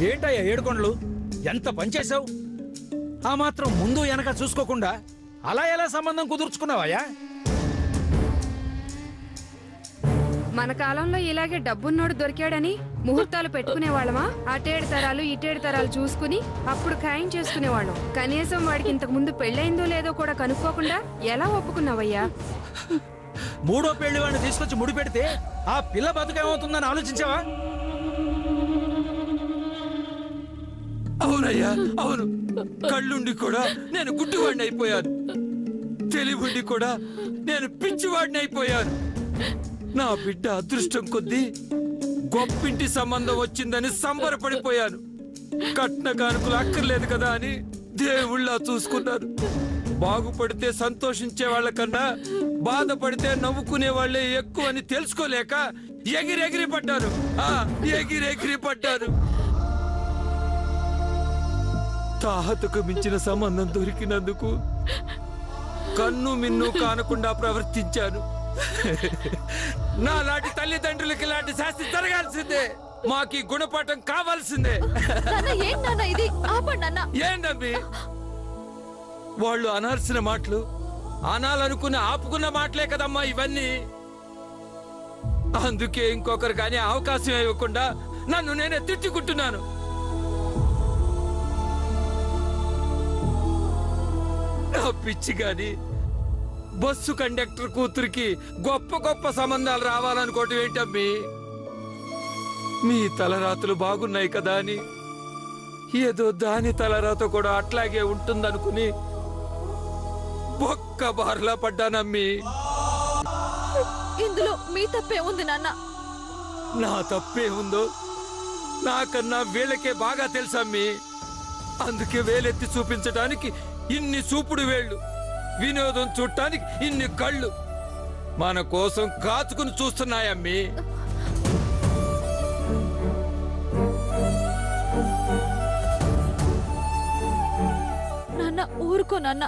ఏంటయ్యా ఏడుకొండలు, ఎంత పనిచేశావు? ఆ మాత్రం ముందు వెనక చూసుకోకుండా అలా ఎలా సంబంధం కుదుర్చుకున్నావయ్యా? మన కాలంలో ఇలాగే డబ్బున్నోడు దొరికాడని ముహూర్తాలు పెట్టుకునేవాళ్ళమా? అటేడు తరాలు ఇటేడు తరాలు చూసుకుని అప్పుడు ఖాయం చేసుకునేవాళ్ళం. కనీసం వాడికి ఇంతకు ముందు పెళ్ళైందో లేదో కూడా కనుక్కోకుండా ఎలా ఒప్పుకున్నావయ్యా? మూడో పెళ్లి వాడిని తీసుకొచ్చి ముడి పెడితే ఆ పిల్ల బతుకేమవుతుందని ఆలోచించావా? అవునయ్యా, అవును. కళ్ళుండి కూడా నేను గుడ్డివాడిని అయిపోయాను. తెలివుండి కూడా నేను పిచ్చివాడిని అయిపోయాను. నా బిడ్డ అదృష్టం కొద్దీ గొప్పింటి సంబంధం వచ్చిందని సంబరపడిపోయాను. కట్న కానుకలు అక్కర్లేదు కదా అని దేవుళ్ళ చూసుకున్నారు. బాగుపడితే సంతోషించే వాళ్ళకన్నా బాధపడితే నవ్వుకునే వాళ్ళే ఎక్కువ అని తెలుసుకోలేక ఎగిరెగిరి పడ్డారు. ఎగిరెగిరి పడ్డారు. తాహతుకు మించిన సంబంధం దొరికినందుకు కన్ను మిన్ను కానకుండా ప్రవర్తించాను. నాలాంటి తల్లిదండ్రులకి ఇలాంటి శాస్తి జరగాల్సిందే. మాకి గుణపాఠం కావాల్సిందే. ఏంటండి వాళ్ళు అనాల్సిన మాటలు అనాలనుకుని ఆపుకున్న మాటలే కదమ్మా ఇవన్నీ. అందుకే ఇంకొకరు కానీ అవకాశం ఇవ్వకుండా నన్ను నేనే తిట్టుకుంటున్నాను. నా పిచ్చి గాని బస్సు కండక్టర్ కూతురికి గొప్ప గొప్ప సంబంధాలు రావాలనుకోవటం ఏంటమ్మి? మీ తలరాతలు బాగున్నాయి కదా అని ఏదో దాని తలరాత కూడా అట్లాగే ఉంటుందనుకుని ఒక్క బార్లా పడ్డానమ్మి. ఇందులో మీ తప్పే ఉంది నాన్న. నా తప్పే ఉందో నాకన్నా వీళ్ళకే బాగా తెలుసమ్మి. అందుకే వేలెత్తి చూపించడానికి ఇన్ని చూపుడు వేళ్ళు, వినోదం చూడటానికి ఇన్ని కళ్ళు మన కోసం కాచుకుని చూస్తున్నాయమ్మి. నాన్న ఊరుకో నాన్న.